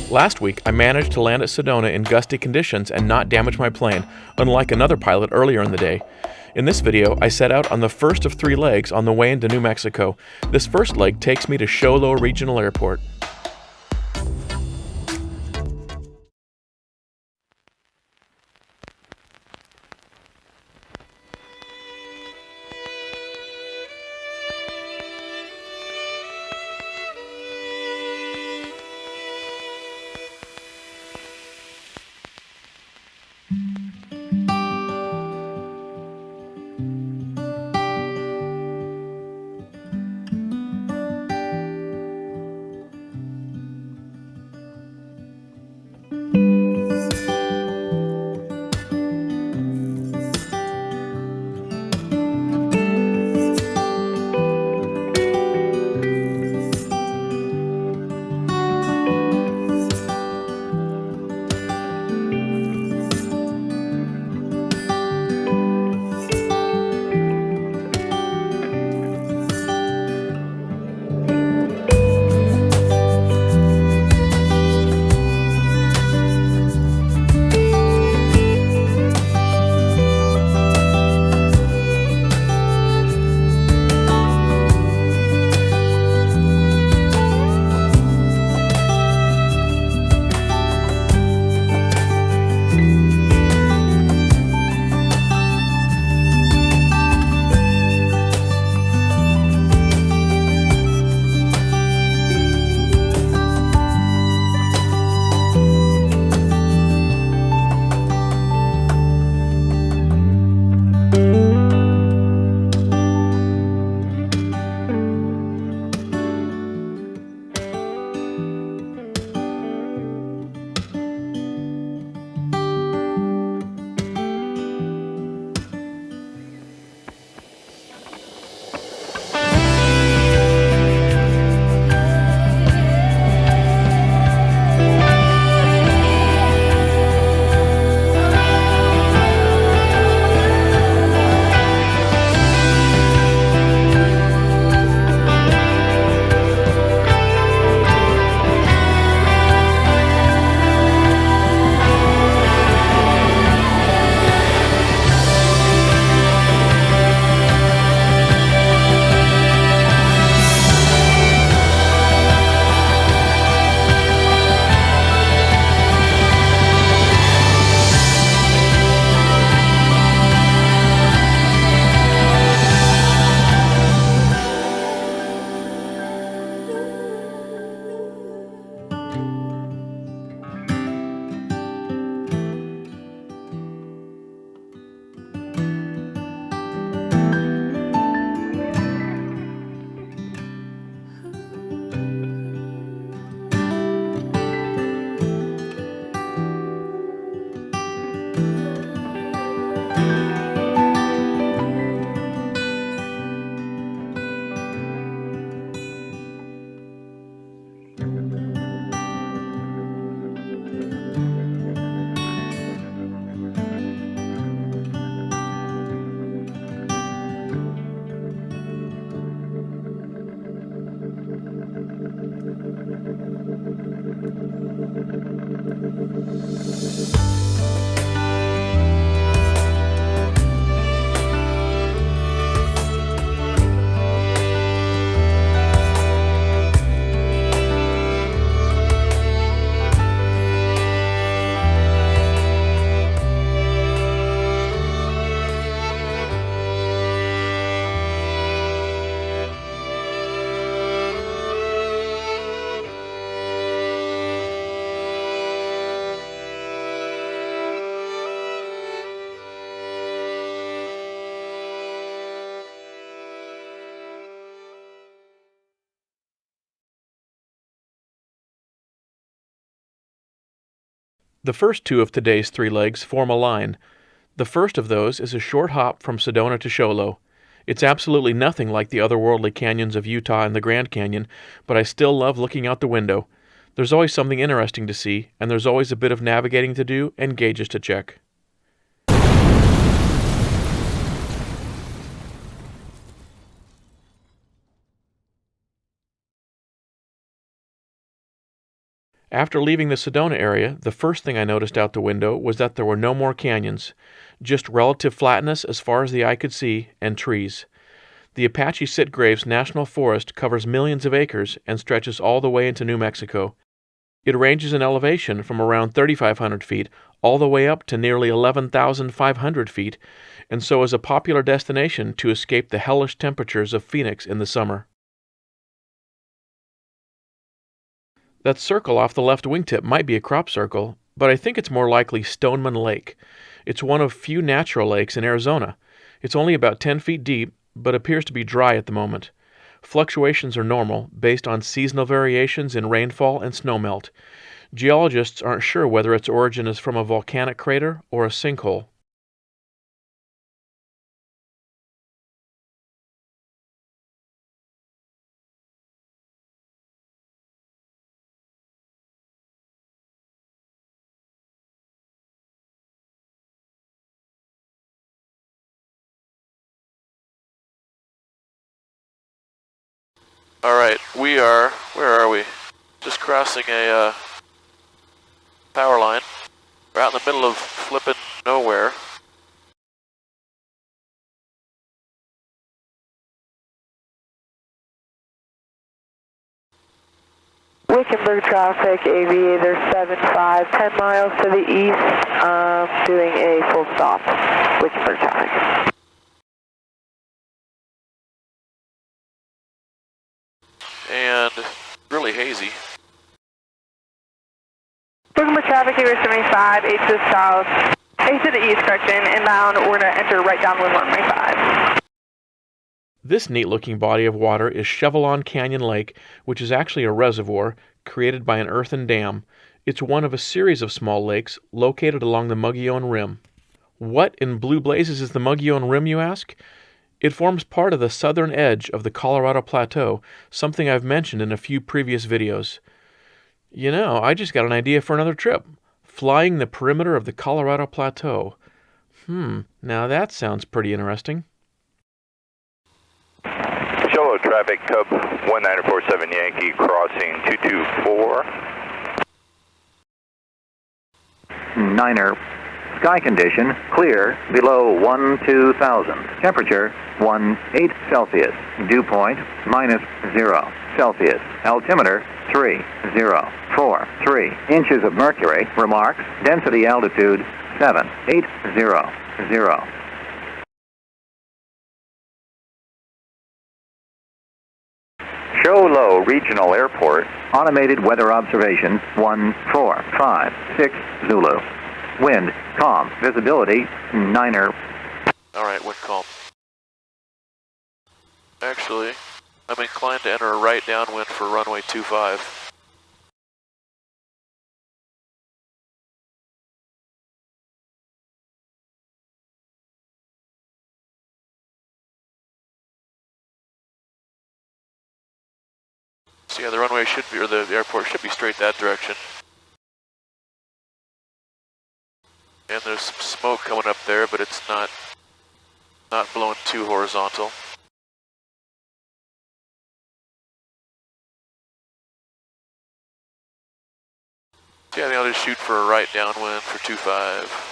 Last week, I managed to land at Sedona in gusty conditions and not damage my plane, unlike another pilot earlier in the day. In this video, I set out on the first of 3 legs on the way into New Mexico. This first leg takes me to Show Low Regional Airport. The first 2 of today's 3 legs form a line. The first of those is a short hop from Sedona to Show Low. It's absolutely nothing like the otherworldly canyons of Utah and the Grand Canyon, but I still love looking out the window. There's always something interesting to see, and there's always a bit of navigating to do and gauges to check. After leaving the Sedona area, the first thing I noticed out the window was that there were no more canyons, just relative flatness as far as the eye could see, and trees. The Apache Sitgraves National Forest covers millions of acres and stretches all the way into New Mexico. It ranges in elevation from around 3,500 feet all the way up to nearly 11,500 feet, and so is a popular destination to escape the hellish temperatures of Phoenix in the summer. That circle off the left wingtip might be a crop circle, but I think it's more likely Stoneman Lake. It's one of few natural lakes in Arizona. It's only about 10 feet deep, but appears to be dry at the moment. Fluctuations are normal, based on seasonal variations in rainfall and snowmelt. Geologists aren't sure whether its origin is from a volcanic crater or a sinkhole. Alright, where are we? Just crossing a power line. We're out in the middle of flippin' nowhere. Wickenburg traffic, Aviator 75, 10 miles to the east, doing a full stop. Wickenburg traffic. And really hazy. Wickenburg traffic, Aviator 75, 8 to the south, 8 to the east, correction, inbound, we're going to enter right downwind runway 5. This neat-looking body of water is Chevelon Canyon Lake, which is actually a reservoir created by an earthen dam. It's one of a series of small lakes located along the Mogollon Rim. What in blue blazes is the Mogollon Rim, you ask? It forms part of the southern edge of the Colorado Plateau, something I've mentioned in a few previous videos. You know, I just got an idea for another trip. Flying the perimeter of the Colorado Plateau. Now that sounds pretty interesting. Solo traffic, Cub 1947 Yankee, crossing 224. Niner. Sky condition, clear, below 12,000. Temperature, 18 Celsius. Dew point, -0 Celsius. Altimeter, 3043 inches of mercury. Remarks, density altitude, 7800. Show Low Regional Airport. Automated weather observation 1456 Zulu. Wind calm. Visibility Niner. Alright, wind calm. Actually, I'm inclined to enter a right downwind for runway 25. So yeah, the runway should be, or the airport should be straight that direction. And there's some smoke coming up there, but it's not blowing too horizontal. So yeah, I think I'll just shoot for a right downwind for 25.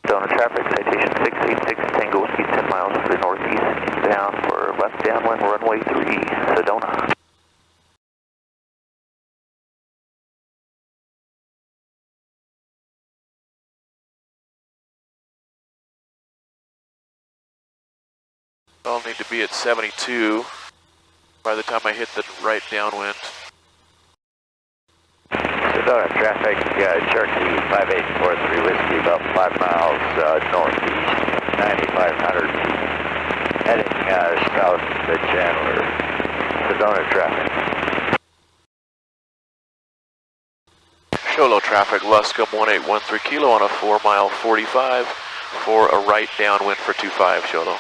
Sedona traffic, citation 686 Tango Whiskey, 10 miles to the northeast, inbound for left downwind, runway 3, Sedona. I'll need to be at 72 by the time I hit the right downwind. Sedona traffic, Cherokee 5843 Whiskey, about 5 miles northeast, 9,500 feet, heading south to Chandler. Sedona traffic. Show low traffic, Luscombe 1813 kilo on a 4-mile 45 for a right downwind for 25, show low.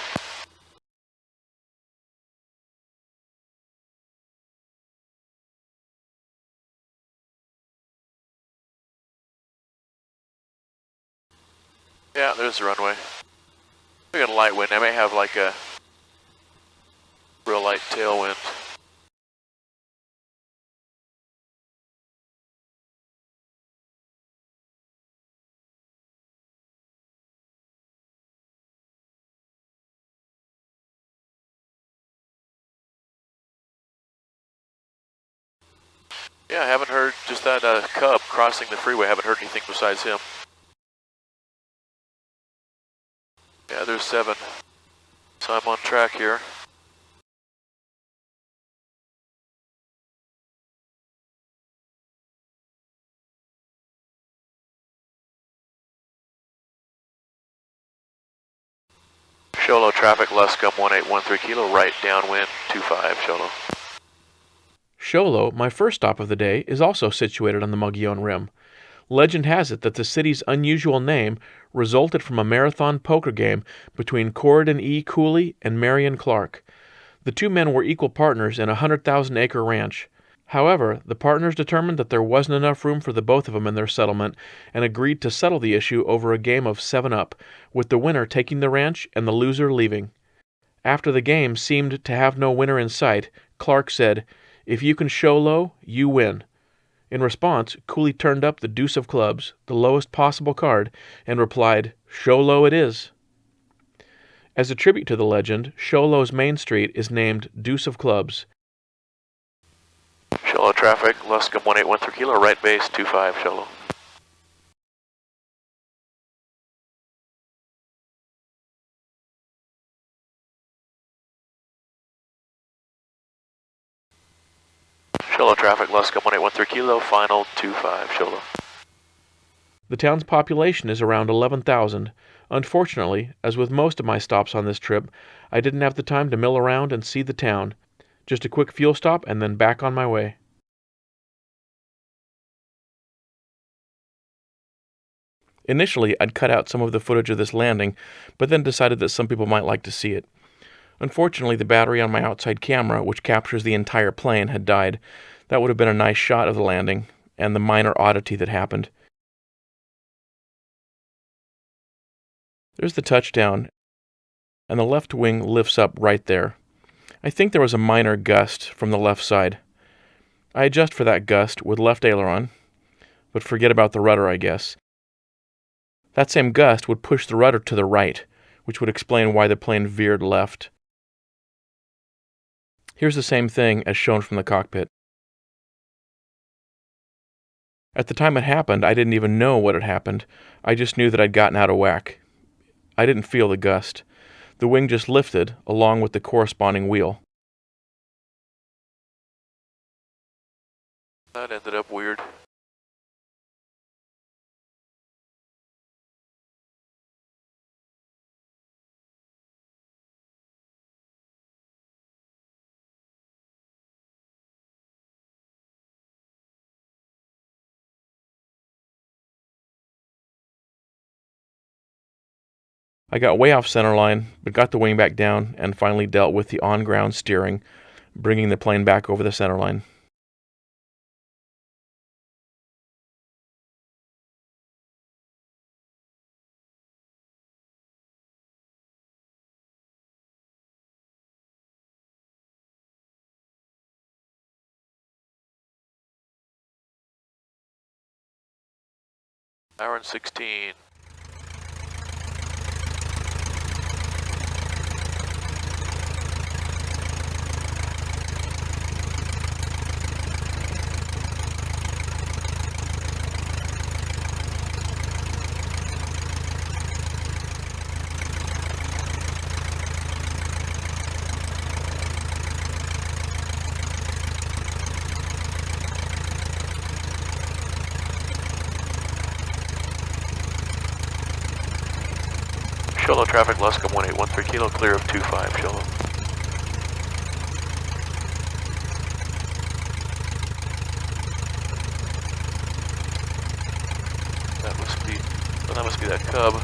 Yeah, there's the runway. We got a light wind. I may have like a real light tailwind. Yeah, I haven't heard, just that Cub crossing the freeway, I haven't heard anything besides him. Yeah, there's 7. So I'm on track here. Sholo traffic, Luscombe 1813 kilo, right downwind 25, Sholo. Sholo, my first stop of the day, is also situated on the Mogollon Rim. Legend has it that the city's unusual name resulted from a marathon poker game between Corridon E. Cooley and Marion Clark. The two men were equal partners in a 100,000-acre ranch. However, the partners determined that there wasn't enough room for the both of them in their settlement and agreed to settle the issue over a game of 7-up, with the winner taking the ranch and the loser leaving. After the game seemed to have no winner in sight, Clark said, "If you can show low, you win." In response, Cooley turned up the deuce of clubs, the lowest possible card, and replied, "Show low it is." As a tribute to the legend, Show Low's main street is named Deuce of Clubs. Sholo traffic, Luscombe 1813 kilo, right base 25, Sholo. Sholo traffic, Luscombe 1813 kilo, final 25, Sholo. The town's population is around 11,000. Unfortunately, as with most of my stops on this trip, I didn't have the time to mill around and see the town. Just a quick fuel stop and then back on my way. Initially, I'd cut out some of the footage of this landing, but then decided that some people might like to see it. Unfortunately, the battery on my outside camera, which captures the entire plane, had died. That would have been a nice shot of the landing, and the minor oddity that happened. There's the touchdown, and the left wing lifts up right there. I think there was a minor gust from the left side. I adjust for that gust with left aileron, but forget about the rudder, I guess. That same gust would push the rudder to the right, which would explain why the plane veered left. Here's the same thing as shown from the cockpit. At the time it happened, I didn't even know what had happened. I just knew that I'd gotten out of whack. I didn't feel the gust. The wing just lifted, along with the corresponding wheel. That ended up weird. I got way off centerline, but got the wing back down and finally dealt with the on-ground steering, bringing the plane back over the centerline. Hour and 16. Sholo traffic, Luscombe 1813 kilo, clear of 25, Sholo. That must be that Cub.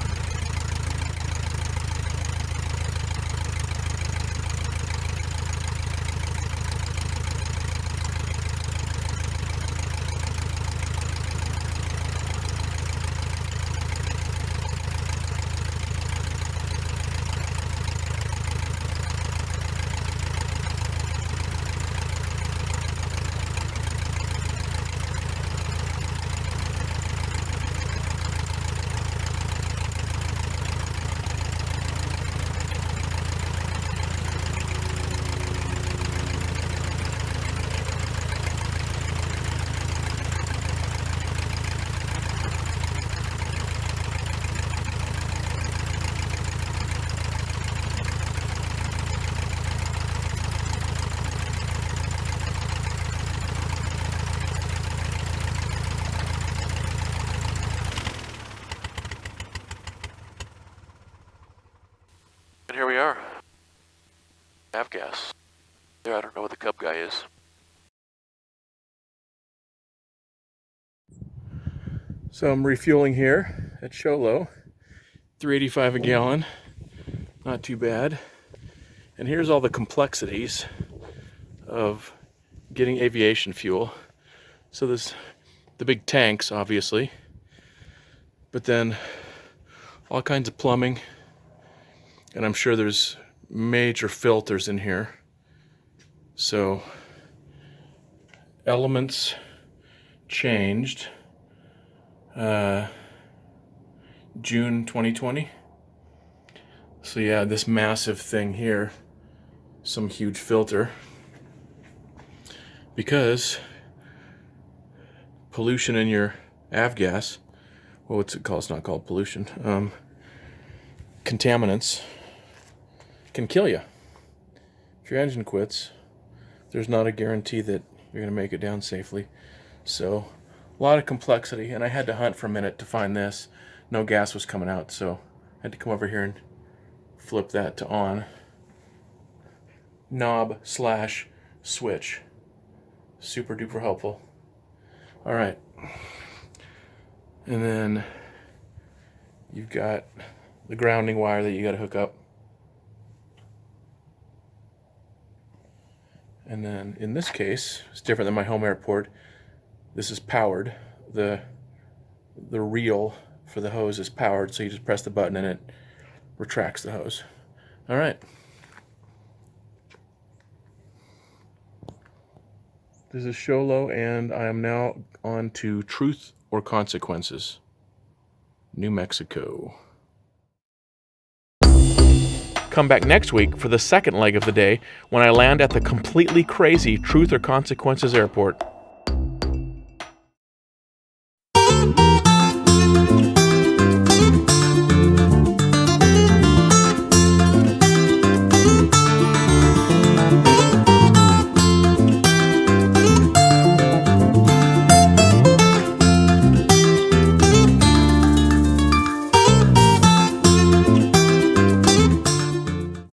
gas. There, I don't know what the Cub guy is. So I'm refueling here at Show Low. $3.85 a gallon. Not too bad. And here's all the complexities of getting aviation fuel. So there's the big tanks, obviously, but then all kinds of plumbing, and I'm sure there's major filters in here. So elements changed June 2020. So yeah, this massive thing here, some huge filter, because pollution in your avgas, well, what's it called? It's not called pollution. Contaminants can kill you. If your engine quits, there's not a guarantee that you're going to make it down safely. So a lot of complexity, and I had to hunt for a minute to find this. No gas was coming out, so I had to come over here and flip that to on. Knob/switch. Super duper helpful. All right. And then you've got the grounding wire that you got to hook up. And then in this case, it's different than my home airport. This is powered. The reel for the hose is powered, so you just press the button and it retracts the hose. All right. This is Show Low, and I am now on to Truth or Consequences, New Mexico. Come back next week for the second leg of the day when I land at the completely crazy Truth or Consequences airport.